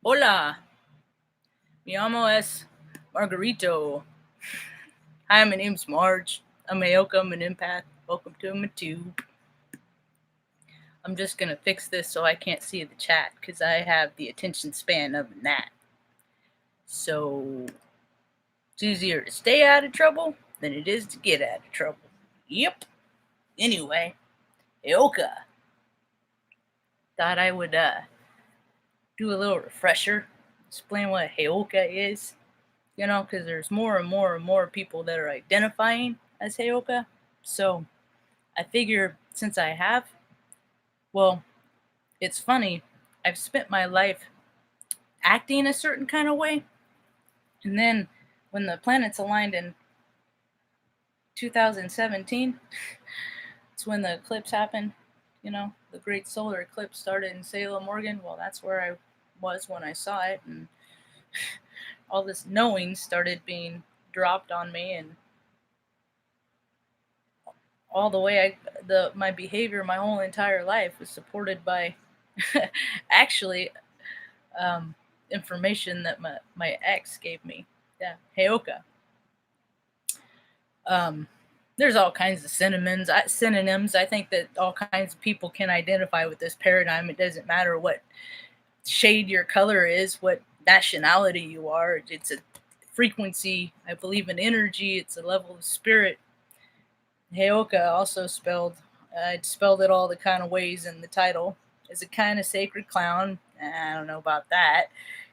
Hola, mi amo es Margarito. Hi, my name's Marge. I'm a heyoka, I'm an empath. Welcome to my tube. I'm just gonna fix this so I can't see the chat because I have the attention span of a gnat. So it's easier to stay out of trouble than it is to get out of trouble. Yep. Anyway, heyoka. Thought I would do a little refresher, explain what heyoka is. You know, because there's more and more and more people that are identifying as heyoka. So I figure since I have, well, it's funny. I've spent my life acting a certain kind of way. And then when the planets aligned in 2017, it's when the eclipse happened. You know, the great solar eclipse started in Salem, Oregon. Well, that's where I was when I saw it. And all this knowing started being dropped on me. And all the way my behavior my whole entire life was supported by actually information that my ex gave me. Yeah, heyoka. Um, there's all kinds of synonyms. I think that all kinds of people can identify with this paradigm. It doesn't matter what shade your color is, what nationality you are. It's a frequency. I believe in energy. It's a level of spirit. Heyoka also I spelled it all the kind of ways in the title, is a kind of sacred clown. I don't know about that.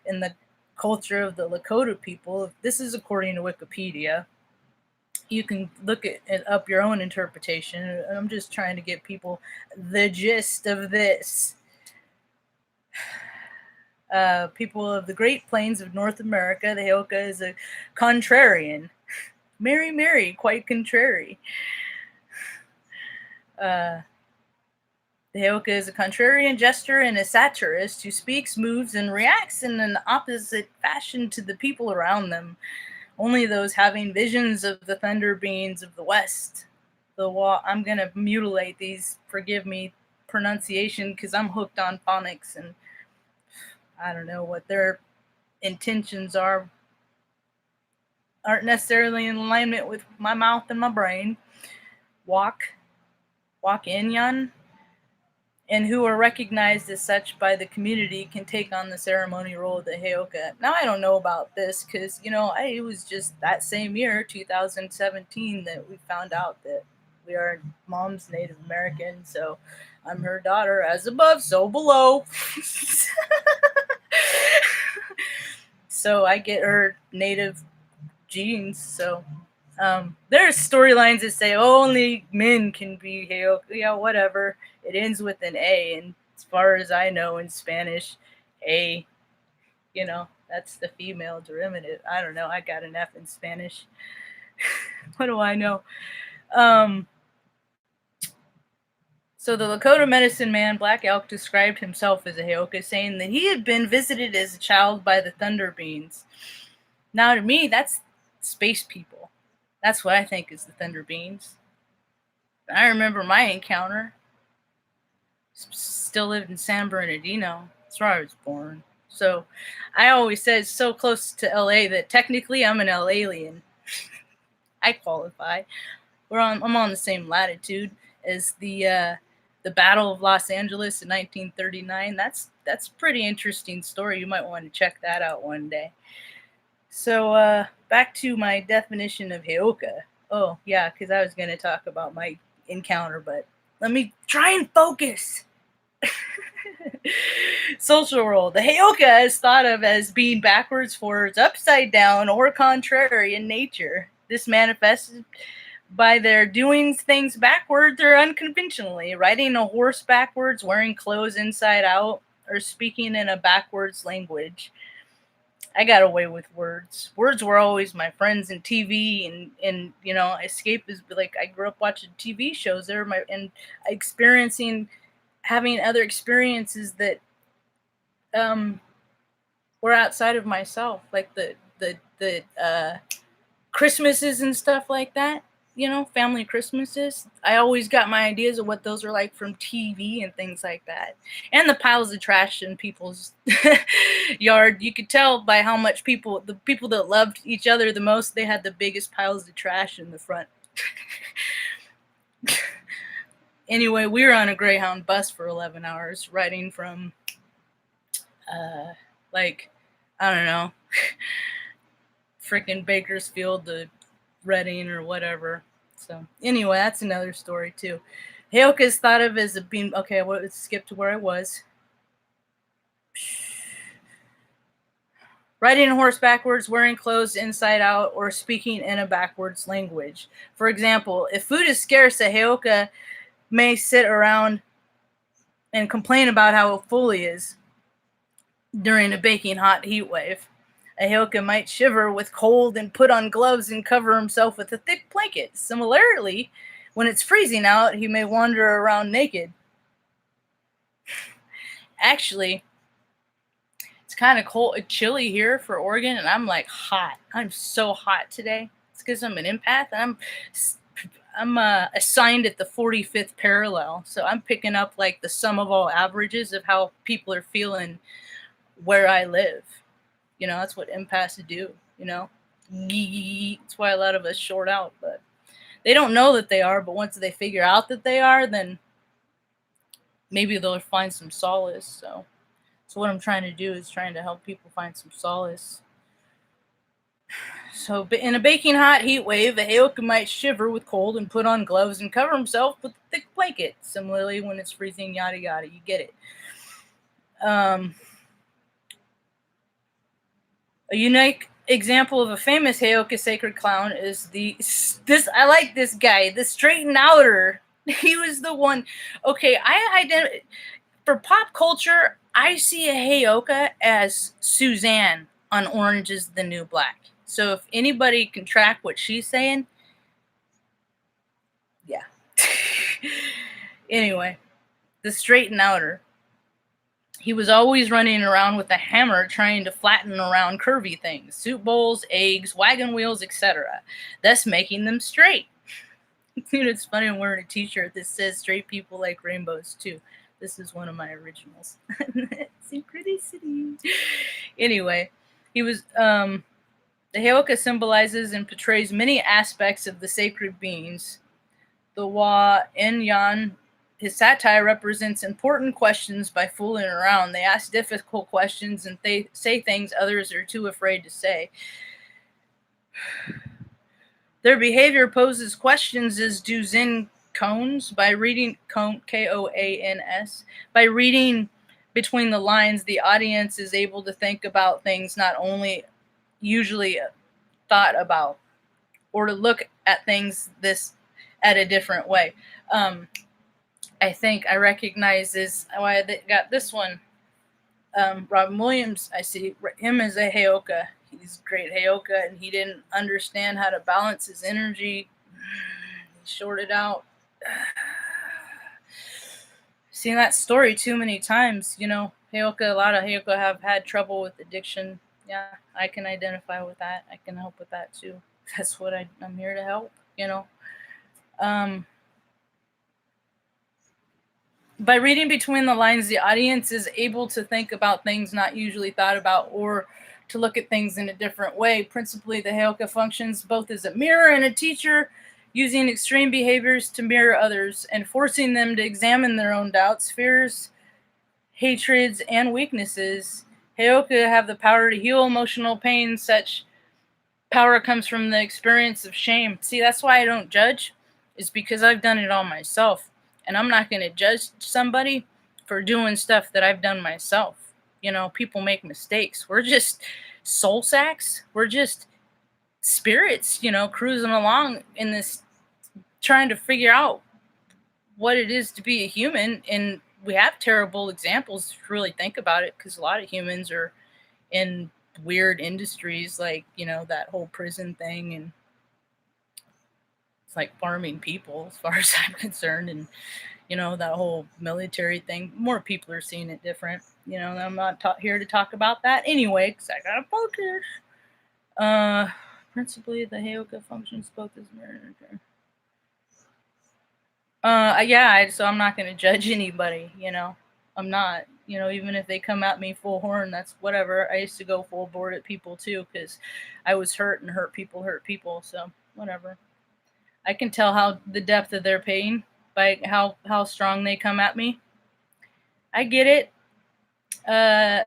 In the culture of the Lakota people, this is according to Wikipedia. You can look at it up your own interpretation. I'm just trying to give people the gist of this. People of the Great Plains of North America, the heyoka is a contrarian. Mary, quite contrary. The heyoka is a contrarian jester and a satirist who speaks, moves, and reacts in an opposite fashion to the people around them. Only those having visions of the thunder beings of the West. I'm gonna mutilate these, forgive me, pronunciation, because I'm hooked on phonics and I don't know what their intentions aren't necessarily in alignment with my mouth and my brain. Walk Inyan, and who are recognized as such by the community can take on the ceremony role of the heyoka. Now, I don't know about this because, it was just that same year, 2017, that we found out that we are mom's Native American, so I'm her daughter, as above, so below. So I get her native genes, so there's storylines that say only men can be heyoka. Yeah, whatever. It ends with an A, and as far as I know in Spanish, A, that's the female derivative. I don't know. I got an F in Spanish. What do I know? So the Lakota medicine man, Black Elk, described himself as a heyoka, saying that he had been visited as a child by the Thunder Beings. Now, to me, that's space people. That's what I think is the Thunder Beings. I remember my encounter. Still lived in San Bernardino. That's where I was born. So I always said it's so close to LA that technically I'm an L alien. I qualify. I'm on the same latitude as the Battle of Los Angeles in 1939. That's a pretty interesting story. You might want to check that out one day. So back to my definition of heyoka. Oh yeah, because I was going to talk about my encounter, but let me try and focus. Social role. The heyoka is thought of as being backwards, forwards, upside down, or contrary in nature. This manifests by their doing things backwards or unconventionally, riding a horse backwards, wearing clothes inside out, or speaking in a backwards language. I got away with words. Words were always my friends in TV and escape is like I grew up watching TV shows. They were and experiencing having other experiences that were outside of myself, like the Christmases and stuff like that. family Christmases. I always got my ideas of what those are like from TV and things like that. And the piles of trash in people's yard. You could tell by how much the people that loved each other the most, they had the biggest piles of trash in the front. Anyway, we were on a Greyhound bus for 11 hours, riding from, like, I don't know, freaking Bakersfield to Reading or whatever. So anyway, that's another story too. Heyoka is thought of as a being. Okay, let's skip to where I was. Riding a horse backwards, wearing clothes inside out, or speaking in a backwards language. For example, if food is scarce, a heyoka may sit around and complain about how full he is during a baking hot heat wave. A heyoka might shiver with cold and put on gloves and cover himself with a thick blanket. Similarly, when it's freezing out, he may wander around naked. Actually, it's kind of cold, chilly here for Oregon, and I'm like hot. I'm so hot today. It's because I'm an empath, and I'm assigned at the 45th parallel, so I'm picking up like the sum of all averages of how people are feeling where I live. That's what empaths do. That's why a lot of us short out, but they don't know that they are. But once they figure out that they are, then maybe they'll find some solace. So what I'm trying to do is trying to help people find some solace. So in a baking hot heat wave, a heyoka might shiver with cold and put on gloves and cover himself with a thick blanket. Similarly, when it's freezing, yada yada, you get it. A unique example of a famous heyoka sacred clown is this. I like this guy, the straighten outer. He was the one. Okay, for pop culture, I see a heyoka as Suzanne on Orange is the New Black. So if anybody can track what she's saying, yeah. Anyway, the straighten outer. He was always running around with a hammer trying to flatten around curvy things, soup bowls, eggs, wagon wheels, etc., thus making them straight. Dude, it's funny, I'm wearing a t-shirt that says straight people like rainbows too. This is one of my originals. Synchronicity. Anyway, he was the heyoka symbolizes and portrays many aspects of the sacred beings. The Wa En Yan. His satire represents important questions by fooling around. They ask difficult questions and they say things others are too afraid to say. Their behavior poses questions as do Zen koans. By reading Koans, by reading between the lines, the audience is able to think about things not only usually thought about, or to look at things at a different way. I think I recognize this. Why they got this one. Robin Williams, I see him as a heyoka. He's a great heyoka, and he didn't understand how to balance his energy. He shorted out. Seen that story too many times. A lot of heyoka have had trouble with addiction. Yeah, I can identify with that. I can help with that too. That's what I'm here to help. By reading between the lines, the audience is able to think about things not usually thought about, or to look at things in a different way. Principally, the heyoka functions both as a mirror and a teacher, using extreme behaviors to mirror others and forcing them to examine their own doubts, fears, hatreds, and weaknesses. Heyoka have the power to heal emotional pain. Such power comes from the experience of shame. See, that's why I don't judge, is because I've done it all myself. And I'm not going to judge somebody for doing stuff that I've done myself. People make mistakes. We're just soul sacks. We're just spirits, cruising along in this, trying to figure out what it is to be a human. And we have terrible examples to really think about it, because a lot of humans are in weird industries, like, that whole prison thing, and it's like farming people as far as I'm concerned, and that whole military thing. More people are seeing it different. I'm not here to talk about that anyway, because I gotta focus. Principally, the heyoka functions both as mirror. Yeah, so I'm not going to judge anybody, I'm not, even if they come at me full horn, that's whatever. I used to go full board at people too because I was hurt, and hurt people, so whatever. I can tell how the depth of their pain by how strong they come at me. I get it. Uh,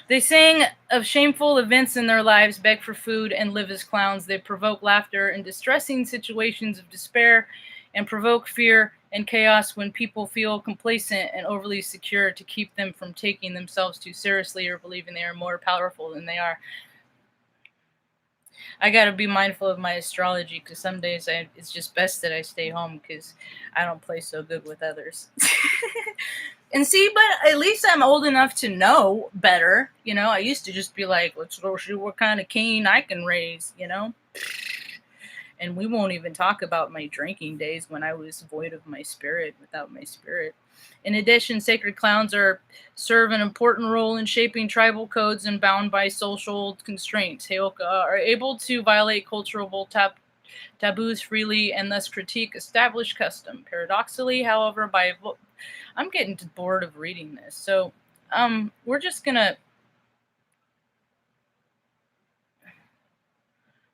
They sing of shameful events in their lives, beg for food, and live as clowns. They provoke laughter in distressing situations of despair and provoke fear and chaos when people feel complacent and overly secure to keep them from taking themselves too seriously or believing they are more powerful than they are. I got to be mindful of my astrology because some days it's just best that I stay home because I don't play so good with others. And see, but at least I'm old enough to know better. I used to just be like, let's go see what kind of cane I can raise. And we won't even talk about my drinking days when I was void of my spirit, without my spirit. In addition, sacred clowns serve an important role in shaping tribal codes and bound by social constraints. Heyoka are able to violate cultural taboos freely and thus critique established custom. Paradoxically, however, I'm getting bored of reading this, so we're just gonna.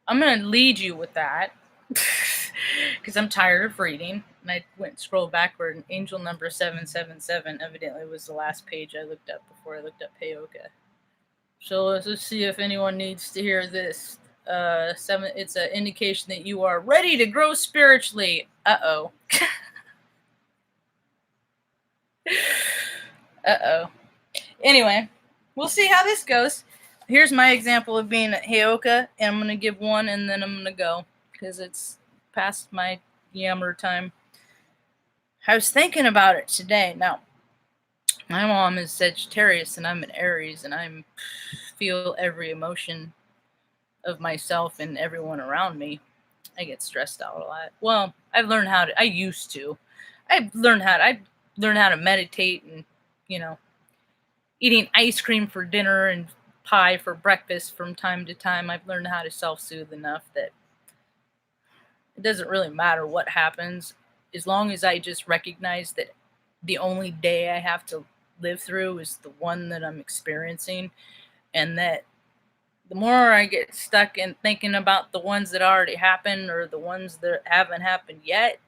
I'm gonna lead you with that because I'm tired of reading. And I went scroll backward, and angel number 777 evidently was the last page I looked up before I looked up heyoka. So let's see if anyone needs to hear this. Seven. It's an indication that you are ready to grow spiritually. Uh-oh. Uh-oh. Anyway, we'll see how this goes. Here's my example of being a heyoka, and I'm going to give one, and then I'm going to go because it's past my yammer time. I was thinking about it today. Now, my mom is Sagittarius, and I'm an Aries, and I feel every emotion of myself and everyone around me. I get stressed out a lot. Well, I've learned how to. I used to. I learned how to meditate, and eating ice cream for dinner and pie for breakfast from time to time. I've learned how to self-soothe enough that it doesn't really matter what happens as long as I just recognize that the only day I have to live through is the one that I'm experiencing, and that the more I get stuck in thinking about the ones that already happened or the ones that haven't happened yet,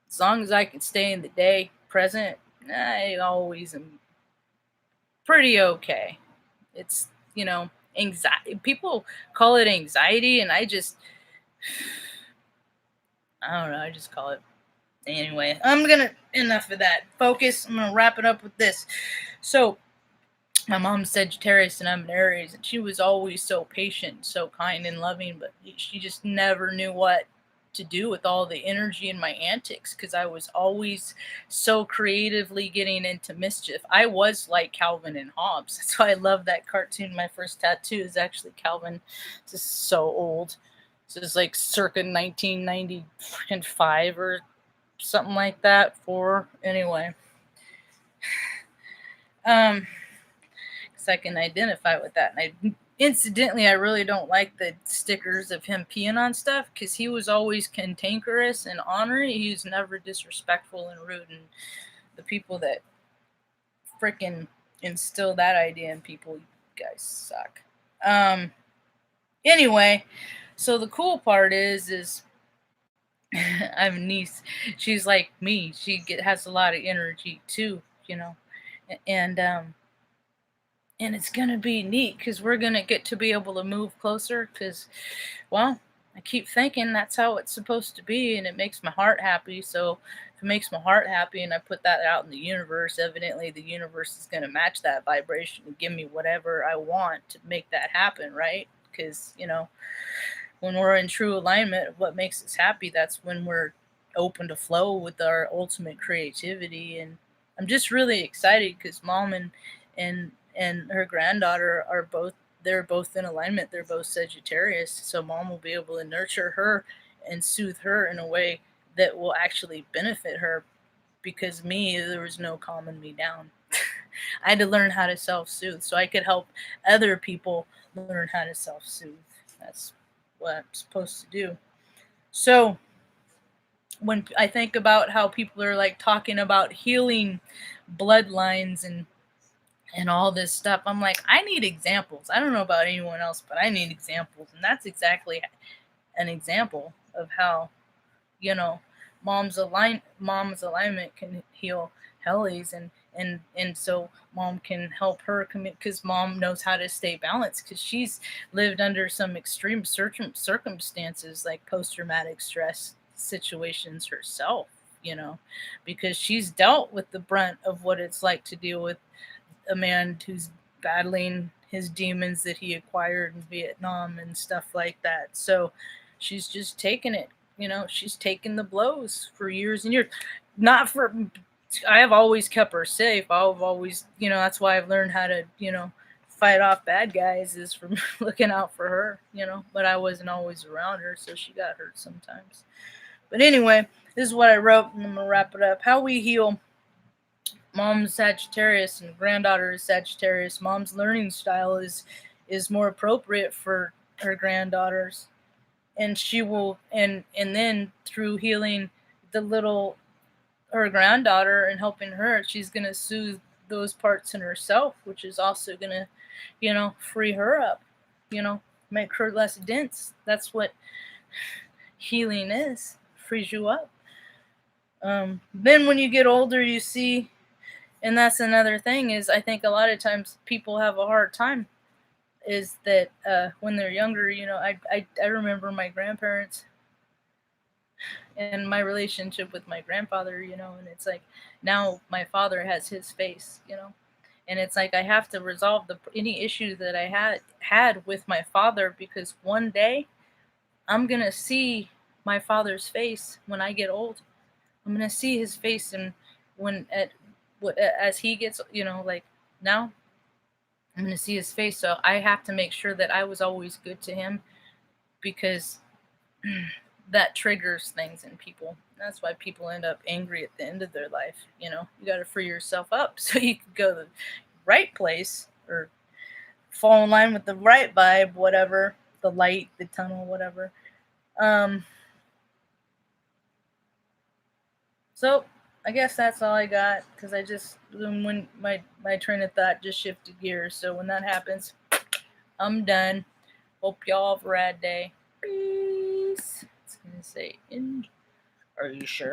as long as I can stay in the day present, I always am pretty okay. It's, anxiety. People call it anxiety, and I don't know. I just call it. Anyway, enough of that. Focus. I'm gonna wrap it up with this. So, my mom's Sagittarius and I'm an Aries, and she was always so patient, so kind and loving, but she just never knew what to do with all the energy in my antics because I was always so creatively getting into mischief. I was like Calvin and Hobbes. That's why I love that cartoon. My first tattoo is actually Calvin. This is so old. This is like circa 1995 or something like that. Anyway. Because I can identify with that. And incidentally, I really don't like the stickers of him peeing on stuff because he was always cantankerous and ornery. He was never disrespectful and rude. And the people that freaking instill that idea in people, you guys suck. Anyway, so the cool part is I have a niece. She's like me. She has a lot of energy too, and and it's gonna be neat because we're gonna get to be able to move closer because, well, I keep thinking that's how it's supposed to be, and it makes my heart happy. So if it makes my heart happy and I put that out in the universe, evidently the universe is gonna match that vibration and give me whatever I want to make that happen, right? Because when we're in true alignment of what makes us happy, that's when we're open to flow with our ultimate creativity. And I'm just really excited because mom and her granddaughter they're both in alignment. They're both Sagittarius, so mom will be able to nurture her and soothe her in a way that will actually benefit her, because there was no calming me down. I had to learn how to self-soothe so I could help other people learn how to self-soothe. That's what I'm supposed to do. So when I think about how people are like talking about healing bloodlines and all this stuff, I'm like, I need examples. I don't know about anyone else, but I need examples. And that's exactly an example of how, you know, mom's alignment can heal Helly's, and so mom can help her commit, because mom knows how to stay balanced, because she's lived under some extreme circumstances like post-traumatic stress situations herself, because she's dealt with the brunt of what it's like to deal with a man who's battling his demons that he acquired in Vietnam and stuff like that. So she's just taken it. She's taken the blows for years and years. Not for, I have always kept her safe. I've always, that's why I've learned how to, fight off bad guys, is from looking out for her, but I wasn't always around her, so she got hurt sometimes. But anyway, this is what I wrote, and I'm going to wrap it up. How we heal. Mom's Sagittarius and granddaughter is Sagittarius. Mom's learning style is more appropriate for her granddaughters, and she will, and then through healing her granddaughter and helping her, she's gonna soothe those parts in herself, which is also gonna, free her up, make her less dense. That's what healing is. Frees you up. Then when you get older, you see. And that's another thing, is I think a lot of times people have a hard time, is that when they're younger, I remember my grandparents and my relationship with my grandfather, and it's like, now my father has his face, and it's like I have to resolve any issues that I had with my father, because one day I'm going to see my father's face when I get old. I'm going to see his face, and as he gets, like now, I'm going to see his face. So I have to make sure that I was always good to him, because that triggers things in people. That's why people end up angry at the end of their life. You got to free yourself up so you can go to the right place, or fall in line with the right vibe, whatever, the light, the tunnel, whatever. So I guess that's all I got, because I just, when my train of thought just shifted gears. So when that happens, I'm done. Hope y'all have a rad day. Peace. It's gonna say end. Are you sure?